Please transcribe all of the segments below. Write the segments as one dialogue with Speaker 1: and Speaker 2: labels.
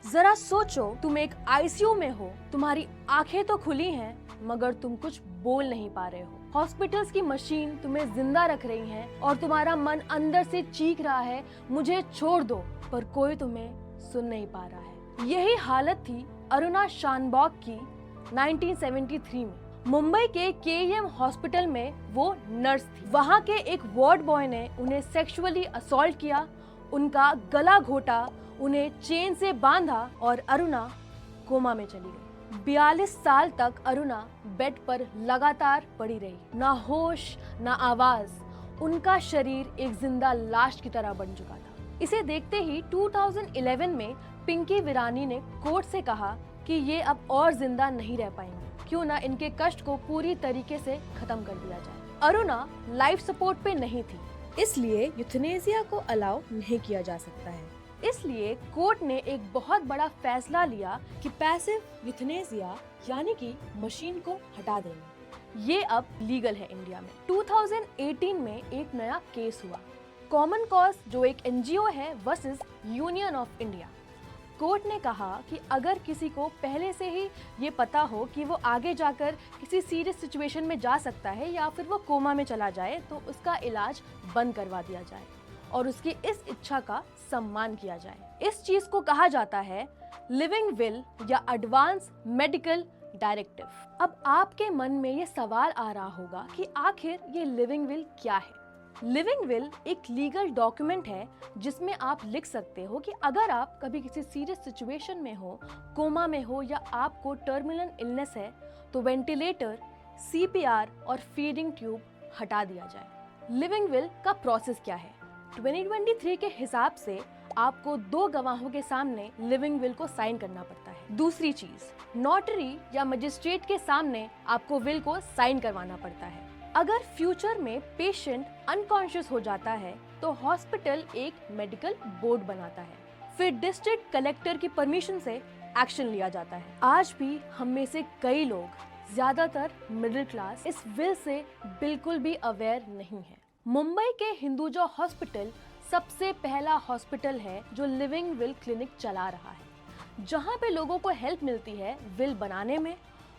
Speaker 1: जरा सोचो, तुम एक आईसीयू में हो, तुम्हारी आंखें तो खुली हैं मगर तुम कुछ बोल नहीं पा रहे हो। हॉस्पिटल्स की मशीन तुम्हें जिंदा रख रही है और तुम्हारा मन अंदर से चीख रहा है मुझे छोड़ दो, पर कोई तुम्हें सुन नहीं पा रहा है। यही हालत थी अरुणा शानबॉग की 1973 में। मुंबई के केईएम हॉस्पिटल में वो नर्स थी। वहाँ के एक वार्ड बॉय ने उन्हें सेक्सुअली असॉल्ट किया, उनका गला घोटा, उन्हें चेन से बांधा और अरुणा कोमा में चली गई। 42 साल तक अरुणा बेड पर लगातार पड़ी रही, ना होश ना आवाज। उनका शरीर एक जिंदा लाश की तरह बन चुका था। इसे देखते ही 2011 में पिंकी विरानी ने कोर्ट से कहा कि ये अब और जिंदा नहीं रह पाएंगे, क्यों ना इनके कष्ट को पूरी तरीके से खत्म कर दिया जाए। अरुणा लाइफ सपोर्ट पे नहीं थी,
Speaker 2: इसलिए यूथनेसिया को अलाउ नहीं किया जा सकता है।
Speaker 1: इसलिए कोर्ट ने एक बहुत बड़ा फैसला लिया
Speaker 2: कि पैसिव यूथनेसिया यानी कि मशीन को हटा देंगे।
Speaker 1: ये अब लीगल है इंडिया में। 2018 में एक नया केस हुआ, कॉमन कॉज जो एक एनजीओ है versus union of India. Court ने कहा कि अगर किसी को पहले से ही ये पता हो कि वो आगे जाकर किसी सीरियस सिचुएशन में जा सकता है या फिर वो कोमा में चला जाए, तो उसका इलाज बंद करवा दिया जाए और उसकी इस इच्छा का सम्मान किया जाए। इस चीज को कहा जाता है लिविंग विल या एडवांस मेडिकल डायरेक्टिव। अब आपके मन में ये सवाल आ रहा होगा कि आखिर ये लिविंग विल क्या है। लिविंग विल एक लीगल डॉक्यूमेंट है जिसमें आप लिख सकते हो कि अगर आप कभी किसी सीरियस सिचुएशन में हो, कोमा में हो या आपको टर्मिनल इलनेस है, तो वेंटिलेटर, सीपीआर और फीडिंग ट्यूब हटा दिया जाए। लिविंग विल का प्रोसेस क्या है? 2023 के हिसाब से आपको 2 गवाहों के सामने लिविंग विल को साइन करना पड़ता है। दूसरी चीज, नोटरी या मजिस्ट्रेट के सामने आपको विल को साइन करवाना पड़ता है। अगर फ्यूचर में पेशेंट अनकॉन्शियस हो जाता है तो हॉस्पिटल एक मेडिकल बोर्ड बनाता है, फिर डिस्ट्रिक्ट कलेक्टर की परमिशन से एक्शन लिया जाता है। आज भी हम में से कई लोग, ज्यादातर मिडिल क्लास, इस विल से बिल्कुल भी अवेयर नहीं है। मुंबई के हिंदुजा हॉस्पिटल सबसे पहला हॉस्पिटल है जो लिविंग विल क्लिनिक चला रहा है, जहाँ पे लोगों को हेल्प मिलती है विल बनाने में,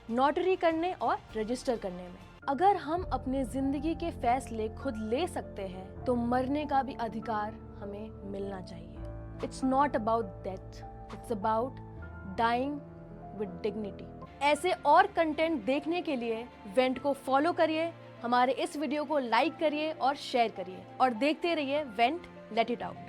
Speaker 1: नोटरी करने और रजिस्टर करने में। अगर हम अपने जिंदगी के फैसले खुद ले सकते हैं तो मरने का भी अधिकार हमें मिलना चाहिए। It's not about death, it's about dying with dignity. ऐसे और कंटेंट देखने के लिए वेंट को फॉलो करिए, हमारे इस वीडियो को लाइक करिए और शेयर करिए और देखते रहिए वेंट लेट इट आउट।